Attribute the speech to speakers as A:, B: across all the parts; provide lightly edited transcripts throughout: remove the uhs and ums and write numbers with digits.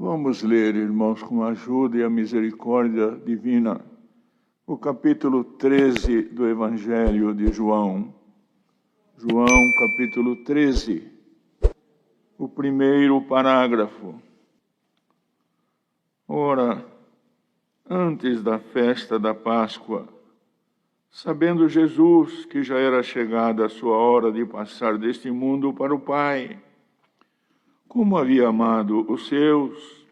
A: Vamos ler, irmãos, com a ajuda e a misericórdia divina, o capítulo 13 do Evangelho de João. João, capítulo 13, o primeiro parágrafo. Ora, antes da festa da Páscoa, sabendo Jesus que já era chegada a sua hora de passar deste mundo para o Pai, como havia amado os seus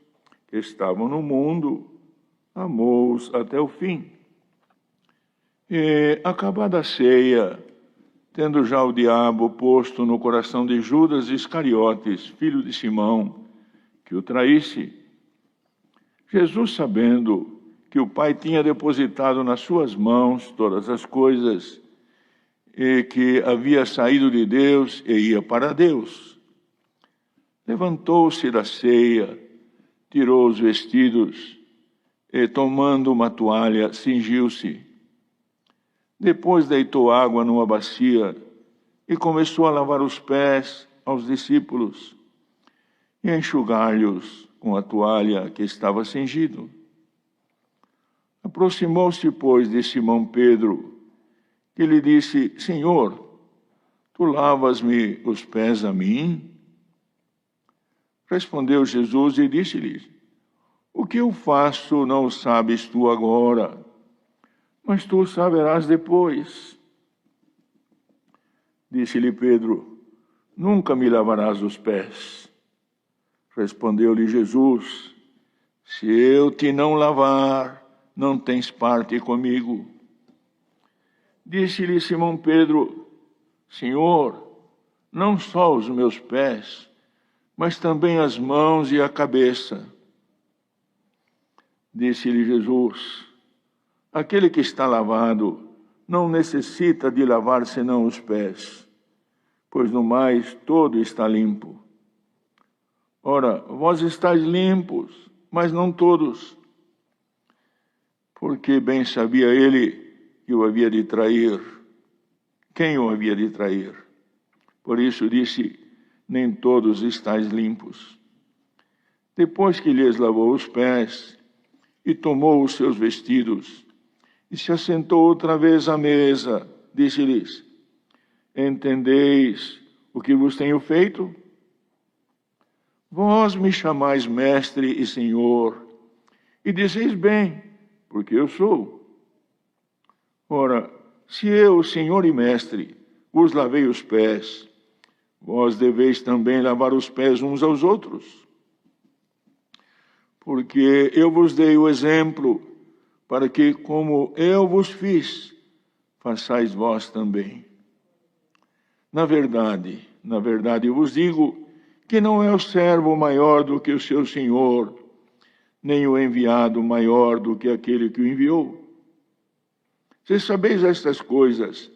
A: que estavam no mundo, amou-os até o fim. E, acabada a ceia, tendo já o diabo posto no coração de Judas Iscariotes, filho de Simão, que o traísse, Jesus, sabendo que o Pai tinha depositado nas suas mãos todas as coisas, e que havia saído de Deus e ia para Deus, levantou-se da ceia, tirou os vestidos e, tomando uma toalha, cingiu-se. Depois deitou água numa bacia e começou a lavar os pés aos discípulos e a enxugar-lhes com a toalha que estava cingido. Aproximou-se, pois, de Simão Pedro, que lhe disse: Senhor, tu lavas-me os pés a mim? Respondeu Jesus e disse-lhe: O que eu faço não o sabes tu agora, mas tu saberás depois. Disse-lhe Pedro: Nunca me lavarás os pés. Respondeu-lhe Jesus: Se eu te não lavar, não tens parte comigo. Disse-lhe Simão Pedro: Senhor, não só os meus pés, mas também as mãos e a cabeça. Disse-lhe Jesus: Aquele que está lavado não necessita de lavar senão os pés, pois no mais todo está limpo. Ora, vós estáis limpos, mas não todos. Porque bem sabia ele que o havia de trair. Quem o havia de trair? Por isso disse: Nem todos estáis limpos. Depois que lhes lavou os pés e tomou os seus vestidos e se assentou outra vez à mesa, disse-lhes: Entendeis o que vos tenho feito? Vós me chamais mestre e senhor, e dizeis bem, porque eu sou. Ora, se eu, senhor e mestre, vos lavei os pés, vós deveis também lavar os pés uns aos outros. Porque eu vos dei o exemplo, para que, como eu vos fiz, façais vós também. Na verdade eu vos digo que não é o servo maior do que o seu senhor, nem o enviado maior do que aquele que o enviou. Se sabeis estas coisas,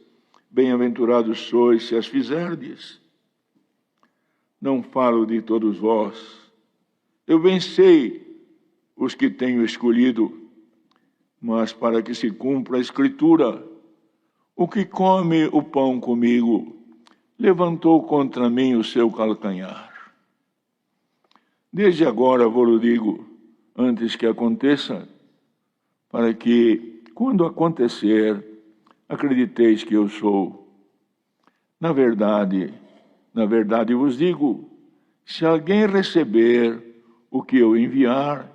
A: bem-aventurados sois se as fizerdes. Não falo de todos vós. Eu bem sei os que tenho escolhido, mas para que se cumpra a Escritura, o que come o pão comigo, levantou contra mim o seu calcanhar. Desde agora vou-lo digo, antes que aconteça, para que, quando acontecer, acrediteis que eu sou. Na verdade vos digo, se alguém receber o que eu enviar,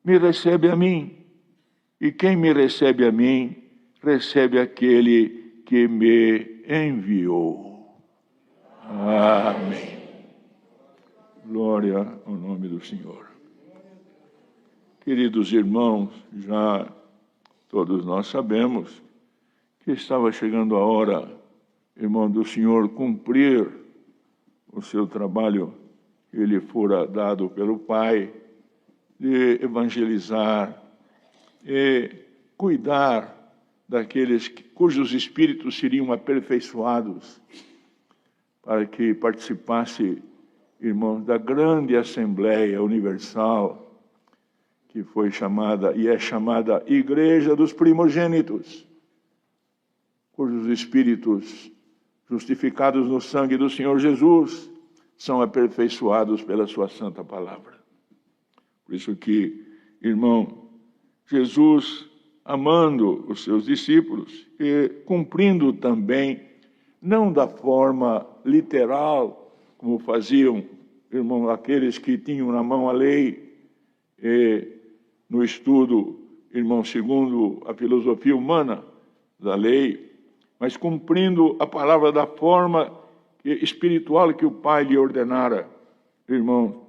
A: me recebe a mim. E quem me recebe a mim, recebe aquele que me enviou. Amém. Glória ao nome do Senhor. Queridos irmãos, já todos nós sabemos que estava chegando a hora, irmão, do Senhor cumprir o seu trabalho que lhe fora dado pelo Pai, de evangelizar e cuidar daqueles cujos espíritos seriam aperfeiçoados, para que participasse, irmãos, da grande Assembleia Universal, que foi chamada e é chamada Igreja dos Primogênitos, cujos espíritos, justificados no sangue do Senhor Jesus, são aperfeiçoados pela sua santa palavra. Por isso que, irmão, Jesus, amando os seus discípulos e cumprindo também, não da forma literal, como faziam, irmão, aqueles que tinham na mão a lei, e no estudo, irmão, segundo a filosofia humana da lei, mas cumprindo a palavra da forma espiritual que o Pai lhe ordenara, irmão.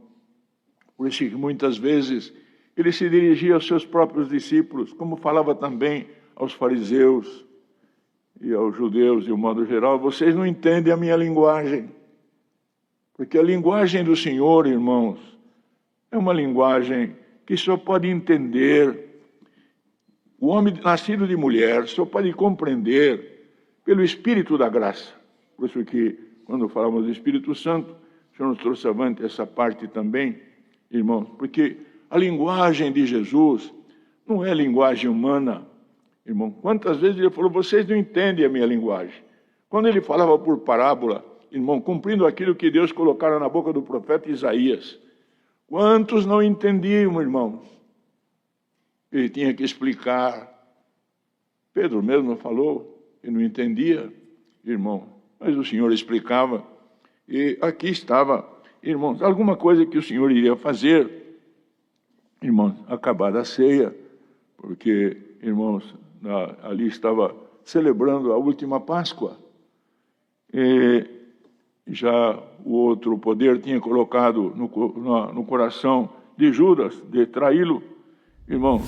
A: Por isso que muitas vezes ele se dirigia aos seus próprios discípulos, como falava também aos fariseus e aos judeus de um modo geral: vocês não entendem a minha linguagem, porque a linguagem do Senhor, irmãos, é uma linguagem que só pode entender o homem nascido de mulher, só pode compreender pelo Espírito da graça. Por isso que, quando falamos do Espírito Santo, o Senhor nos trouxe avante essa parte também, irmãos, porque a linguagem de Jesus não é linguagem humana, irmão. Quantas vezes ele falou: vocês não entendem a minha linguagem? Quando ele falava por parábola, irmão, cumprindo aquilo que Deus colocara na boca do profeta Isaías, quantos não entendiam, irmãos? Ele tinha que explicar. Pedro mesmo falou que não entendia, irmão, mas o Senhor explicava. E aqui estava, irmãos, alguma coisa que o Senhor iria fazer, irmãos, acabada a ceia, porque, irmãos, ali estava celebrando a última Páscoa. E já o outro poder tinha colocado no coração de Judas de traí-lo, irmão.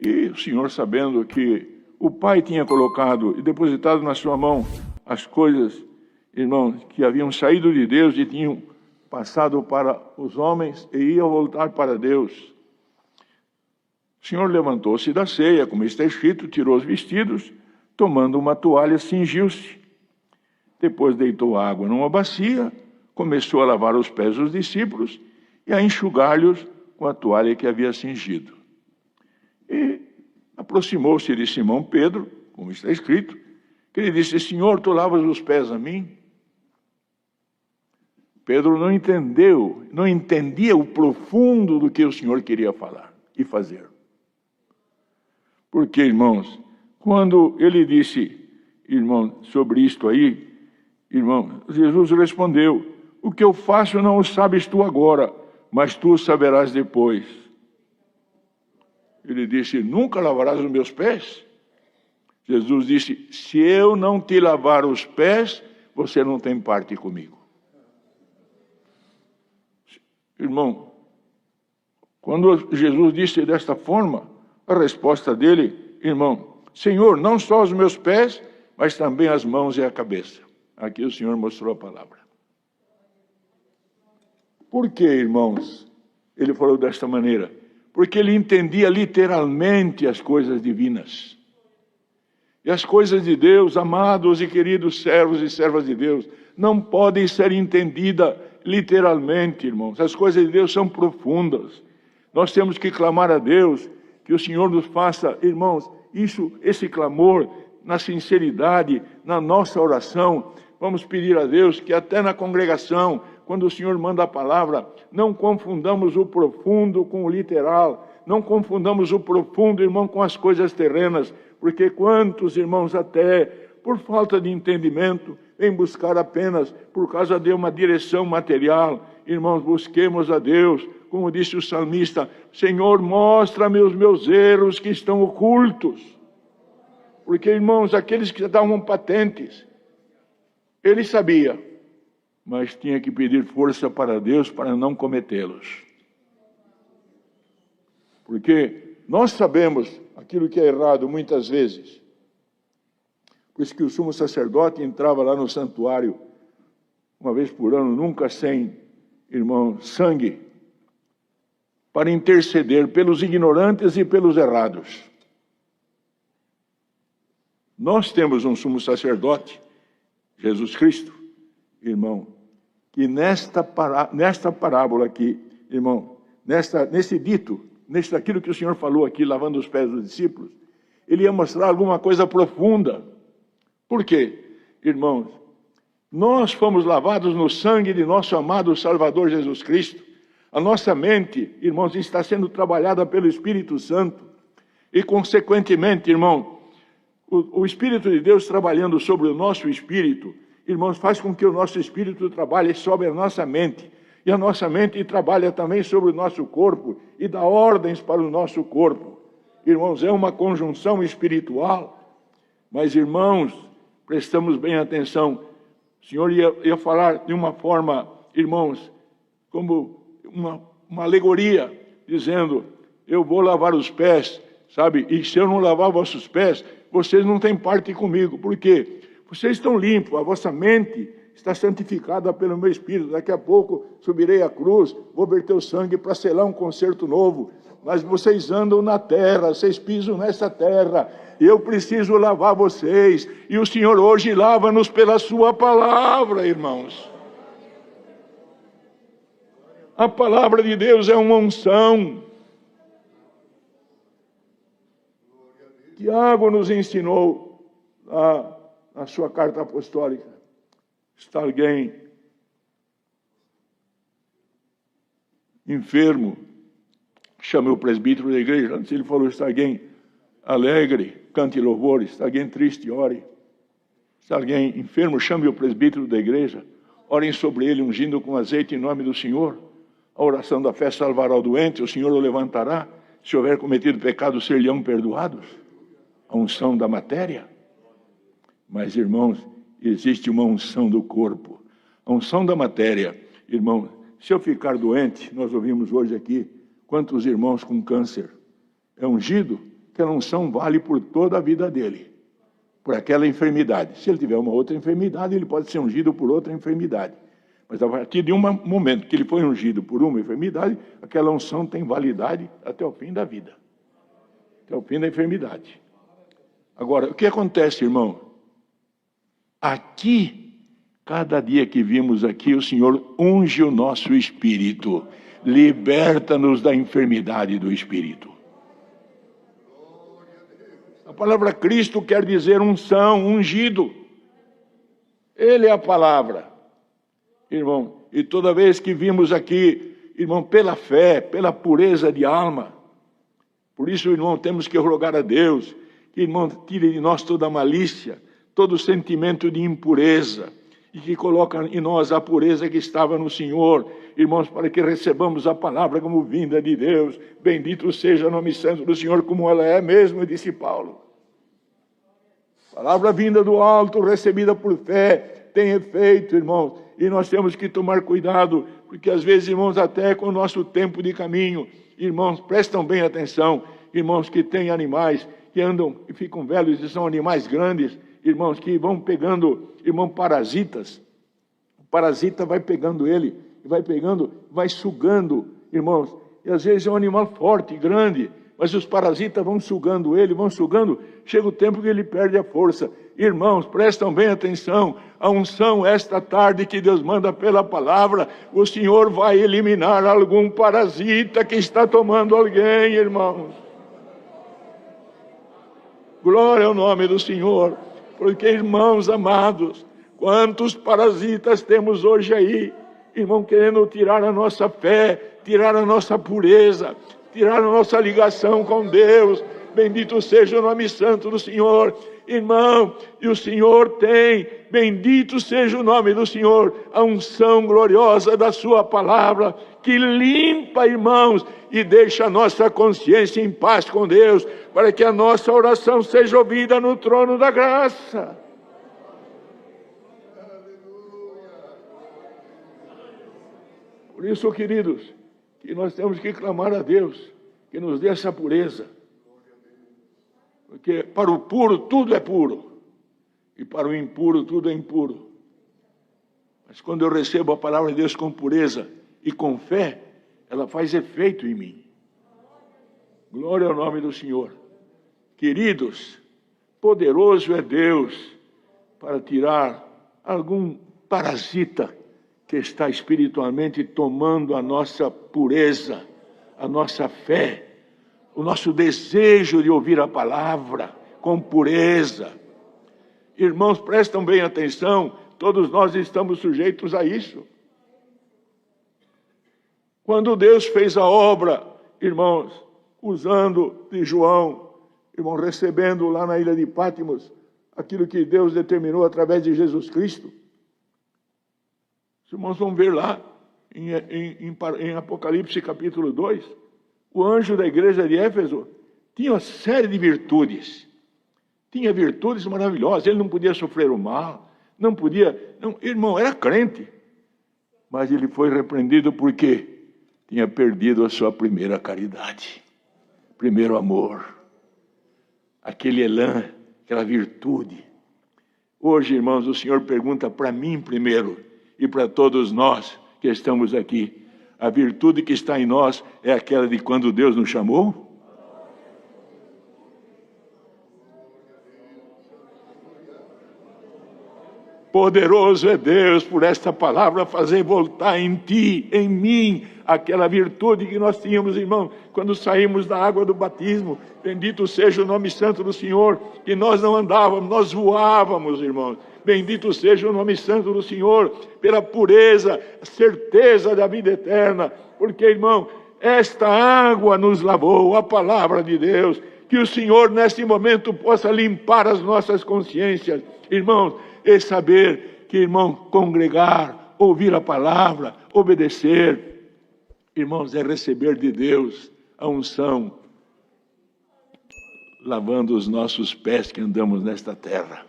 A: E o Senhor, sabendo que o Pai tinha colocado e depositado na sua mão as coisas, irmãos, que haviam saído de Deus e tinham passado para os homens e iam voltar para Deus, o Senhor levantou-se da ceia, como está escrito, tirou os vestidos, tomando uma toalha, cingiu-se. Depois deitou água numa bacia, começou a lavar os pés dos discípulos e a enxugar-lhes com a toalha que havia cingido. E aproximou-se de Simão Pedro, como está escrito, que ele disse: Senhor, tu lavas os pés a mim? Pedro não entendia o profundo do que o Senhor queria falar e fazer. Porque, irmãos, quando ele disse, irmão, sobre isto aí, irmão, Jesus respondeu: o que eu faço não o sabes tu agora, mas tu saberás depois. Ele disse: nunca lavarás os meus pés? Jesus disse: se eu não te lavar os pés, você não tem parte comigo. Irmão, quando Jesus disse desta forma, a resposta dele, irmão: Senhor, não só os meus pés, mas também as mãos e a cabeça. Aqui o Senhor mostrou a palavra. Por que, irmãos, ele falou desta maneira? Porque ele entendia literalmente as coisas divinas. E as coisas de Deus, amados e queridos servos e servas de Deus, não podem ser entendidas literalmente, irmãos. As coisas de Deus são profundas. Nós temos que clamar a Deus que o Senhor nos faça, irmãos, esse clamor na sinceridade, na nossa oração. Vamos pedir a Deus que até na congregação, quando o Senhor manda a palavra, não confundamos o profundo com o literal, não confundamos o profundo, irmão, com as coisas terrenas, porque quantos irmãos até, por falta de entendimento, vêm buscar apenas por causa de uma direção material. Irmãos, busquemos a Deus, como disse o salmista: Senhor, mostra-me os meus erros que estão ocultos. Porque, irmãos, aqueles que estavam patentes, ele sabia, mas tinha que pedir força para Deus para não cometê-los. Porque nós sabemos aquilo que é errado muitas vezes. Por isso que o sumo sacerdote entrava lá no santuário uma vez por ano, nunca sem, irmão, sangue, para interceder pelos ignorantes e pelos errados. Nós temos um sumo sacerdote, Jesus Cristo, irmão, que nesta parábola aqui, irmão, nesse dito, aquilo que o Senhor falou aqui, lavando os pés dos discípulos, ele ia mostrar alguma coisa profunda. Por quê? Irmãos, nós fomos lavados no sangue de nosso amado Salvador Jesus Cristo. A nossa mente, irmãos, está sendo trabalhada pelo Espírito Santo. E, consequentemente, irmão, o Espírito de Deus trabalhando sobre o nosso espírito, irmãos, faz com que o nosso espírito trabalhe sobre a nossa mente. E a nossa mente trabalha também sobre o nosso corpo e dá ordens para o nosso corpo. Irmãos, é uma conjunção espiritual. Mas, irmãos, prestamos bem atenção. O Senhor ia falar de uma forma, irmãos, como uma alegoria, dizendo, eu vou lavar os pés, sabe? E se eu não lavar vossos pés, vocês não têm parte comigo. Por quê? Vocês estão limpos, a vossa mente está santificada pelo meu Espírito. Daqui a pouco subirei à cruz, vou verter o sangue para selar um concerto novo. Mas vocês andam na terra, vocês pisam nessa terra. Eu preciso lavar vocês. E o Senhor hoje lava-nos pela sua palavra, irmãos. A palavra de Deus é uma unção. Tiago nos ensinou na sua carta apostólica. Está alguém enfermo, chame o presbítero da igreja. Antes ele falou, está alguém alegre, cante louvores. Está alguém triste, ore. Está alguém enfermo, chame o presbítero da igreja. Orem sobre ele, ungindo com azeite em nome do Senhor. A oração da fé salvará o doente, o Senhor o levantará. Se houver cometido pecado, ser-lhe-ão perdoados. A unção da matéria. Mas, irmãos, existe uma unção do corpo. A unção da matéria. Irmão, se eu ficar doente, nós ouvimos hoje aqui, quantos irmãos com câncer. É ungido, que a unção vale por toda a vida dele. Por aquela enfermidade. Se ele tiver uma outra enfermidade, ele pode ser ungido por outra enfermidade. Mas a partir de um momento que ele foi ungido por uma enfermidade, aquela unção tem validade até o fim da vida. Até o fim da enfermidade. Agora, o que acontece, irmão? Aqui, cada dia que vimos aqui, o Senhor unge o nosso espírito. Liberta-nos da enfermidade do espírito. A palavra Cristo quer dizer unção, ungido. Ele é a palavra. Irmão, e toda vez que vimos aqui, irmão, pela fé, pela pureza de alma, por isso, irmão, temos que rogar a Deus, que, irmão, tire de nós toda a malícia, todo sentimento de impureza, e que coloque em nós a pureza que estava no Senhor, irmãos, para que recebamos a palavra como vinda de Deus. Bendito seja o nome santo do Senhor, como ela é mesmo, disse Paulo. Palavra vinda do alto, recebida por fé, tem efeito, irmãos. E nós temos que tomar cuidado, porque às vezes, irmãos, até com o nosso tempo de caminho, irmãos, prestam bem atenção, irmãos que têm animais, que andam e ficam velhos e são animais grandes, irmãos, que vão pegando, irmão, parasitas. O parasita vai pegando ele, vai pegando, vai sugando, irmãos. E às vezes é um animal forte, grande, mas os parasitas vão sugando ele, vão sugando, chega o tempo que ele perde a força. Irmãos, prestam bem atenção, a unção esta tarde que Deus manda pela palavra, o Senhor vai eliminar algum parasita que está tomando alguém, irmãos. Glória ao nome do Senhor, porque, irmãos amados, quantos parasitas temos hoje aí, irmão, querendo tirar a nossa fé, tirar a nossa pureza, tirar a nossa ligação com Deus. Bendito seja o nome santo do Senhor. Irmão, e o Senhor tem, bendito seja o nome do Senhor, a unção gloriosa da sua palavra, que limpa, irmãos, e deixa a nossa consciência em paz com Deus, para que a nossa oração seja ouvida no trono da graça. Por isso, queridos, que nós temos que clamar a Deus, que nos dê essa pureza. Porque para o puro tudo é puro, e para o impuro tudo é impuro. Mas quando eu recebo a palavra de Deus com pureza e com fé, ela faz efeito em mim. Glória ao nome do Senhor. Queridos, poderoso é Deus para tirar algum parasita que está espiritualmente tomando a nossa pureza, a nossa fé, o nosso desejo de ouvir a palavra com pureza. Irmãos, prestam bem atenção, todos nós estamos sujeitos a isso. Quando Deus fez a obra, irmãos, usando de João, irmão, recebendo lá na ilha de Pátimos, aquilo que Deus determinou através de Jesus Cristo. Os irmãos vão ver lá, em Apocalipse capítulo 2, o anjo da igreja de Éfeso tinha uma série de virtudes. Tinha virtudes maravilhosas, ele não podia sofrer o mal, não podia... Não, irmão, era crente. Mas ele foi repreendido porque tinha perdido a sua primeira caridade, primeiro amor, aquele elan, aquela virtude. Hoje, irmãos, o Senhor pergunta para mim primeiro e para todos nós que estamos aqui: a virtude que está em nós é aquela de quando Deus nos chamou? Poderoso é Deus por esta palavra fazer voltar em ti, em mim, aquela virtude que nós tínhamos, irmão, quando saímos da água do batismo. Bendito seja o nome santo do Senhor, que nós não andávamos, nós voávamos, irmãos. Bendito seja o nome santo do Senhor, pela pureza, certeza da vida eterna. Porque, irmão, esta água nos lavou, a palavra de Deus. Que o Senhor, neste momento, possa limpar as nossas consciências. Irmãos, e saber que, irmão, congregar, ouvir a palavra, obedecer, irmãos, é receber de Deus a unção, lavando os nossos pés que andamos nesta terra.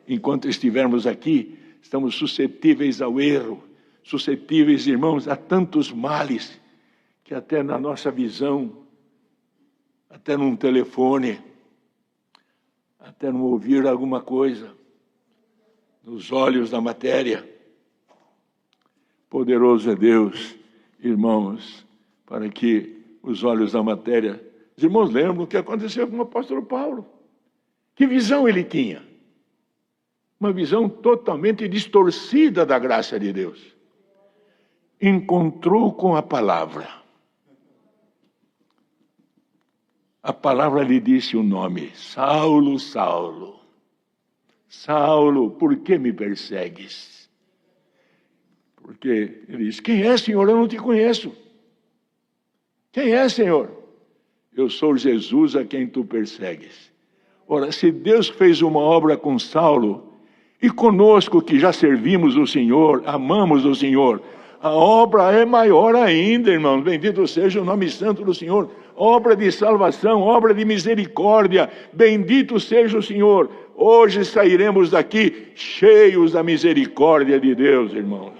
A: Enquanto estivermos aqui, estamos suscetíveis ao erro, suscetíveis, irmãos, a tantos males, que até na nossa visão, até num telefone, até no ouvir alguma coisa, nos olhos da matéria. Poderoso é Deus, irmãos, para que os olhos da matéria... Os irmãos lembram o que aconteceu com o apóstolo Paulo. Que visão ele tinha? Uma visão totalmente distorcida da graça de Deus. Encontrou com a palavra. A palavra lhe disse o nome: Saulo, Saulo. Saulo, por que me persegues? Porque ele diz: quem é, Senhor? Eu não te conheço. Quem é, Senhor? Eu sou Jesus a quem tu persegues. Ora, se Deus fez uma obra com Saulo, e conosco que já servimos o Senhor, amamos o Senhor, a obra é maior ainda, irmãos. Bendito seja o nome santo do Senhor. Obra de salvação, obra de misericórdia. Bendito seja o Senhor. Hoje sairemos daqui cheios da misericórdia de Deus, irmãos.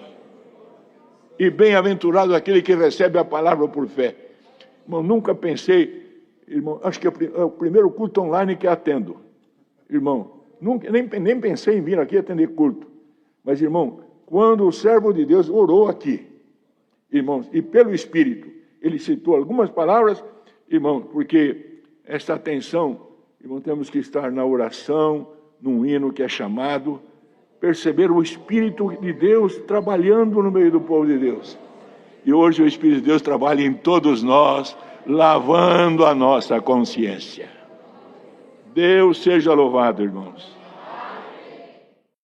A: E bem-aventurado aquele que recebe a palavra por fé. Irmão, nunca pensei, irmão, acho que é o primeiro culto online que atendo. Irmão, nem pensei em vir aqui atender culto. Mas, irmão, quando o servo de Deus orou aqui, irmãos, e pelo Espírito, ele citou algumas palavras, irmão, porque esta atenção, irmão, temos que estar na oração, num hino que é chamado, perceber o Espírito de Deus trabalhando no meio do povo de Deus. E hoje o Espírito de Deus trabalha em todos nós, lavando a nossa consciência. Deus seja louvado, irmãos.